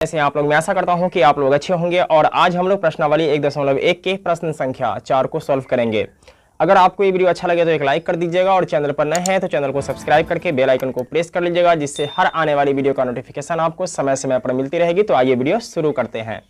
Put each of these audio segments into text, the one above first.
ऐसे आप लोग, मैं आशा करता हूं कि आप लोग अच्छे होंगे। और आज हम लोग प्रश्नावली 1.1 के प्रश्न संख्या 4 को सॉल्व करेंगे। अगर आपको ये वीडियो अच्छा लगे तो एक लाइक कर दीजिएगा और चैनल पर नए हैं तो चैनल को सब्सक्राइब करके बेल आइकन को प्रेस कर लीजिएगा, जिससे हर आने वाली वीडियो का नोटिफिकेशन आपको समय समय पर मिलती रहेगी। तो आइए वीडियो शुरू करते हैं।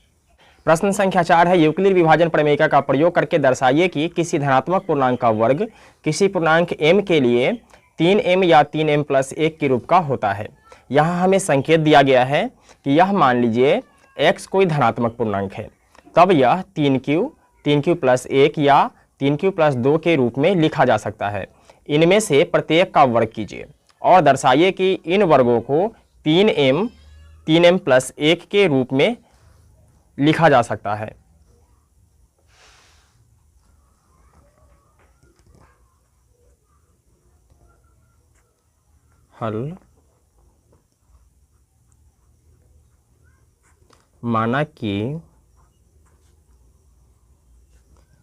प्रश्न संख्या 4 है, यूक्लिड विभाजन प्रमेय का प्रयोग करके दर्शाइए कि किसी धनात्मक पूर्णांक का वर्ग किसी पूर्णांक m के लिए 3m या 3m + 1 के रूप का होता है। यहाँ हमें संकेत दिया गया है कि यह मान लीजिए x कोई धनात्मक पूर्णांक है, तब यह 3q + 1 या 3q + 2 के रूप में लिखा जा सकता है। इनमें से प्रत्येक का वर्ग कीजिए और दर्शाइए कि इन वर्गों को 3m + 1 के रूप में लिखा जा सकता है। हल माना कि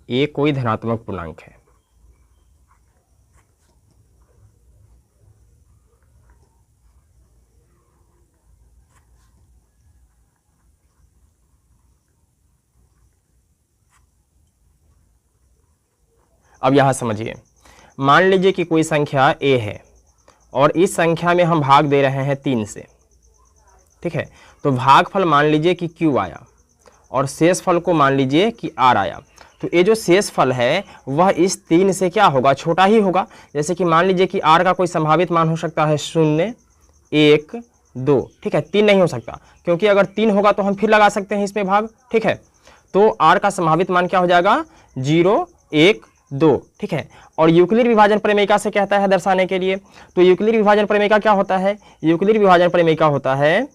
a कोई धनात्मक पूर्णांक है। अब यहां समझिए, मान लीजिए कि कोई संख्या a है और इस संख्या में हम भाग दे रहे हैं 3 से, ठीक है। तो भागफल मान लीजिए कि q आया और शेषफल को मान लीजिए कि r आया। तो ये जो शेषफल है वह इस 3 से क्या होगा, छोटा ही होगा। जैसे कि मान लीजिए कि r का कोई संभावित मान हो सकता है 0, 1, 2, ठीक है। 3 नहीं हो सकता, क्योंकि अगर 3 होगा तो हम फिर लगा सकते हैं इसमें भाग, ठीक है। तो r का संभावित मान क्या हो जाएगा, 0, 1, 2, ठीक है। और यूक्लिड विभाजन प्रमेय से कहता है दर्शाने के लिए, तो यूक्लिड विभाजन प्रमेय क्या होता है, यूक्लिड विभाजन प्रमेय क्या होता है,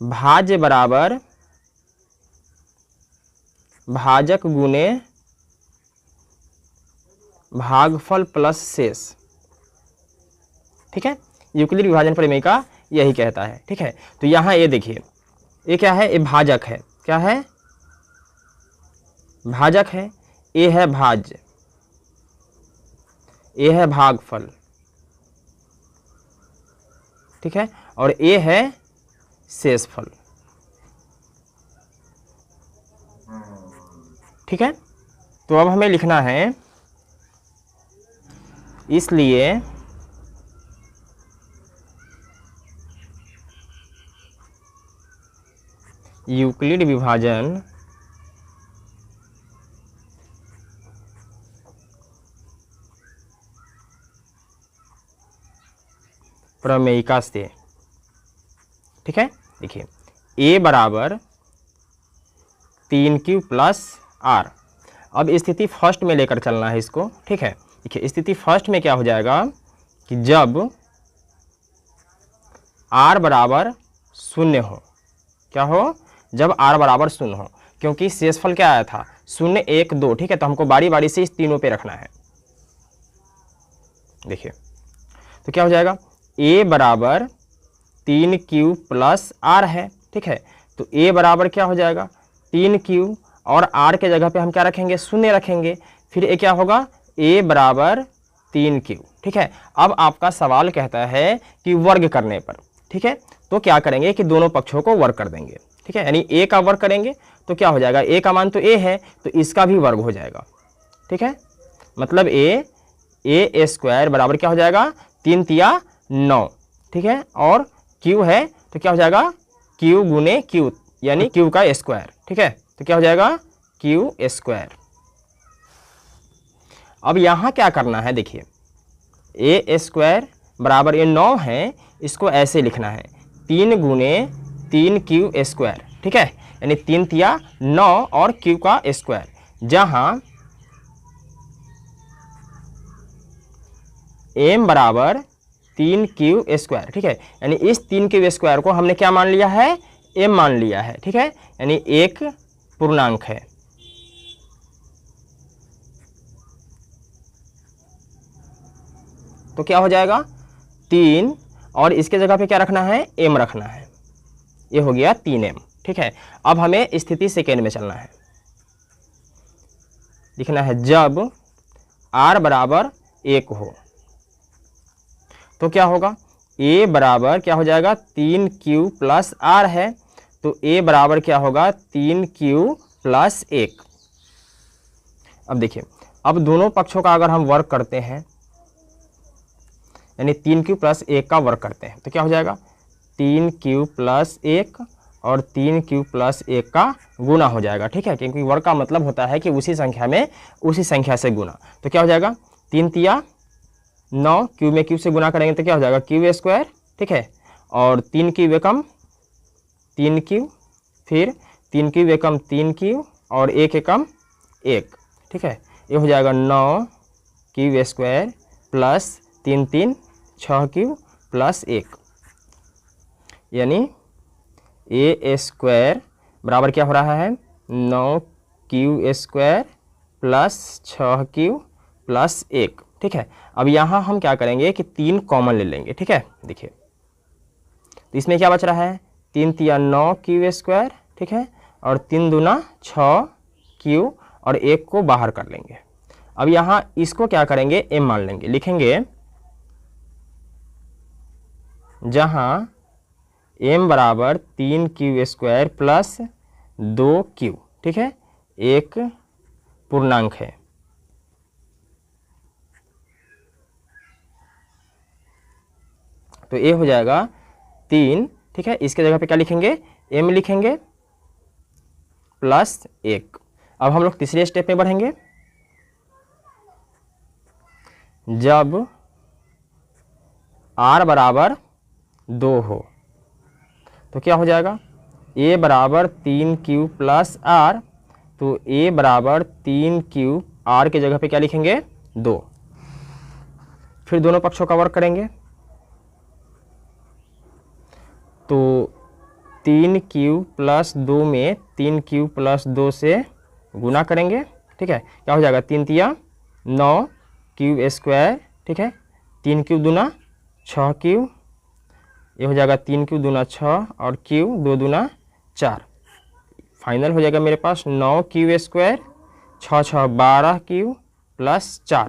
भाज्य बराबर भाजक गुने भागफल प्लस शेष, ठीक है। यूक्लिड विभाजन प्रमेय का यही कहता है, ठीक है। तो यहाँ ये देखिए, ये क्या है, ये भाजक है, क्या है, भाजक है। ये है भाज्य, ये है भागफल, ठीक है। और ये है शेषफल, ठीक है। तो अब हमें लिखना है, इसलिए यूक्लिड विभाजन प्रमेयिका से, ठीक है। देखिए a बराबर 3q + r। अब स्थिति फर्स्ट में लेकर चलना है इसको, ठीक है। देखिए स्थिति फर्स्ट में क्या हो जाएगा कि जब r बराबर 0 हो, क्या हो, जब r बराबर 0 हो, क्योंकि शेषफल क्या आया था, 0, 1, 2, ठीक है। तो हमको बारी बारी से इस तीनों पे रखना है। देखिए तो क्या हो जाएगा, a बराबर 3q + r है, ठीक है। तो a बराबर क्या हो जाएगा, 3q, और r के जगह पे हम क्या रखेंगे, 0 रखेंगे। फिर ये क्या होगा, a बराबर 3q, ठीक है। अब आपका सवाल कहता है कि वर्ग करने पर, ठीक है। तो क्या करेंगे कि दोनों पक्षों को वर्ग कर देंगे, ठीक है। यानी a का वर्ग करेंगे तो क्या हो जाएगा, a का मान तो a है तो इसका भी वर्ग हो जाएगा, ठीक है। मतलब a² बराबर क्या हो जाएगा, 3 तिया 9, ठीक है। और q है तो क्या हो जाएगा, q गुने q, यानी q का स्क्वायर, ठीक है। तो क्या हो जाएगा, q²। अब यहाँ क्या करना है, देखिए a² बराबर ये 9 है, इसको ऐसे लिखना है 3 गुने 3q², ठीक है। यानी 3 तिया 9 और q का स्क्वायर, जहाँ m बराबर 3q², ठीक है। यानी इस 3q² को हमने क्या मान लिया है, m मान लिया है, ठीक है। यानी एक पूर्णांक है। तो क्या हो जाएगा, 3, और इसके जगह पे क्या रखना है, m रखना है। ये हो गया 3m, ठीक है। अब हमें स्थिति सेकेंड में चलना है, लिखना है जब r बराबर 1 हो तो क्या होगा, a बराबर क्या हो जाएगा 3q प्लस r है, तो a बराबर क्या होगा 3q प्लस 1। अब देखिए, अब दोनों पक्षों का अगर हम वर्क करते हैं, यानी 3q प्लस 1 का वर्क करते हैं, तो क्या हो जाएगा 3q प्लस 1 और 3q प्लस 1 का गुना हो जाएगा। ठीक है, क्योंकि वर्क का मतलब होता है कि उसी संख्या में उसी संख्या से गुना। तो क्या हो जाएगा 3 तिया 9, q में q से गुना करेंगे तो क्या हो जाएगा q स्क्वायर। ठीक है, और 3q एकम 3q, फिर 3q एकम 3q और 1 एकम 1। ठीक है, ये हो जाएगा 9q square plus 3 3 6q plus 1, यानी a स्क्वायर बराबर क्या हो रहा है 9q square plus 6q plus 1। ठीक है, अब यहाँ हम क्या करेंगे कि 3 कॉमन ले लेंगे। ठीक है, देखिए तो इसमें क्या बच रहा है 3 तिया 9q स्क्वायर। ठीक है, और 3 दूना 6q और 1 को बाहर कर लेंगे। अब यहाँ इसको क्या करेंगे m मान लेंगे, लिखेंगे जहाँ m बराबर 3q स्क्वायर प्लस 2q। ठीक है, एक पूर्णांक है, तो ये हो जाएगा 3। ठीक है, इसके जगह पे क्या लिखेंगे m लिखेंगे प्लस 1। अब हम लोग तीसरे स्टेप में बढ़ेंगे। जब r बराबर 2 हो तो क्या हो जाएगा a बराबर 3q प्लस r, तो a बराबर 3q, r के जगह पे क्या लिखेंगे 2। फिर दोनों पक्षों का वर्क करेंगे, तो 3q प्लस 2 में 3q प्लस 2 से गुना करेंगे। ठीक है, क्या हो जाएगा 3 तिया 9q स्क्वायर। ठीक है, 3q दूना 6q, ये हो जाएगा 3q दूना 6 और q 2 दूना 4। फाइनल हो जाएगा मेरे पास 9q स्क्वायर 6 6 12q प्लस 4।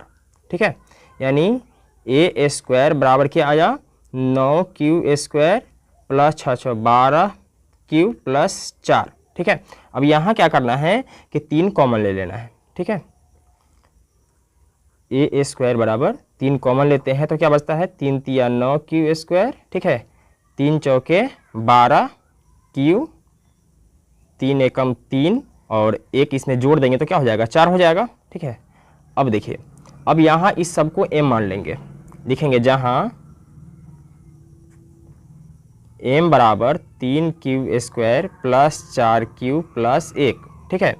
ठीक है, यानी a स्क्वायर बराबर क्या आया 9q square plus 6 6 12q plus 4। ठीक है, अब यहाँ क्या करना है कि 3 कॉमन ले लेना है। ठीक है, a स्क्वायर बराबर 3 कॉमन लेते हैं तो क्या बचता है 3 तिया 9q स्क्वायर। ठीक है, 3 चौके 12q, 3 एकम 3 और 1 इसमें जोड़ देंगे तो क्या हो जाएगा 4 हो जाएगा। ठीक है, अब देखिए, अब यहाँ इस सब को m मान लेंगे, लिखेंगे जहाँ m बराबर 3q square plus 4q plus 1। ठीक है,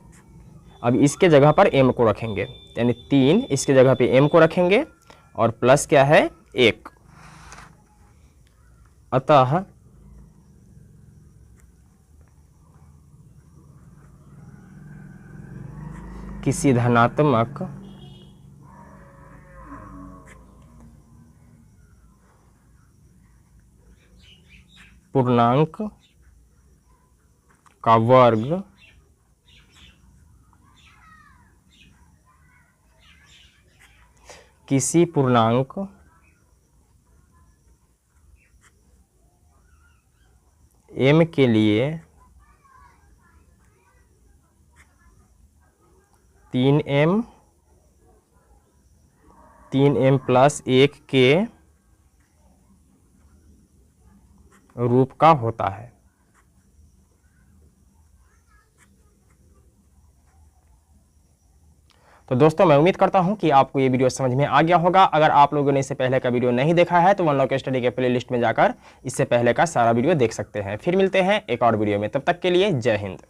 अब इसके जगह पर m को रखेंगे, यानी 3 इसके जगह पे m को रखेंगे और प्लस क्या है 1। अतः किसी धनात्मक पूर्णांक का वर्ग किसी पूर्णांक m के लिए 3m 3m प्लस 1 के रूप का होता है। तो दोस्तों मैं उम्मीद करता हूं कि आपको ये वीडियो समझ में आ गया होगा। अगर आप लोगों ने इससे पहले का वीडियो नहीं देखा है तो वनलॉक स्टडी के प्लेलिस्ट में जाकर इससे पहले का सारा वीडियो देख सकते हैं। फिर मिलते हैं एक और वीडियो में, तब तक के लिए जय हिंद।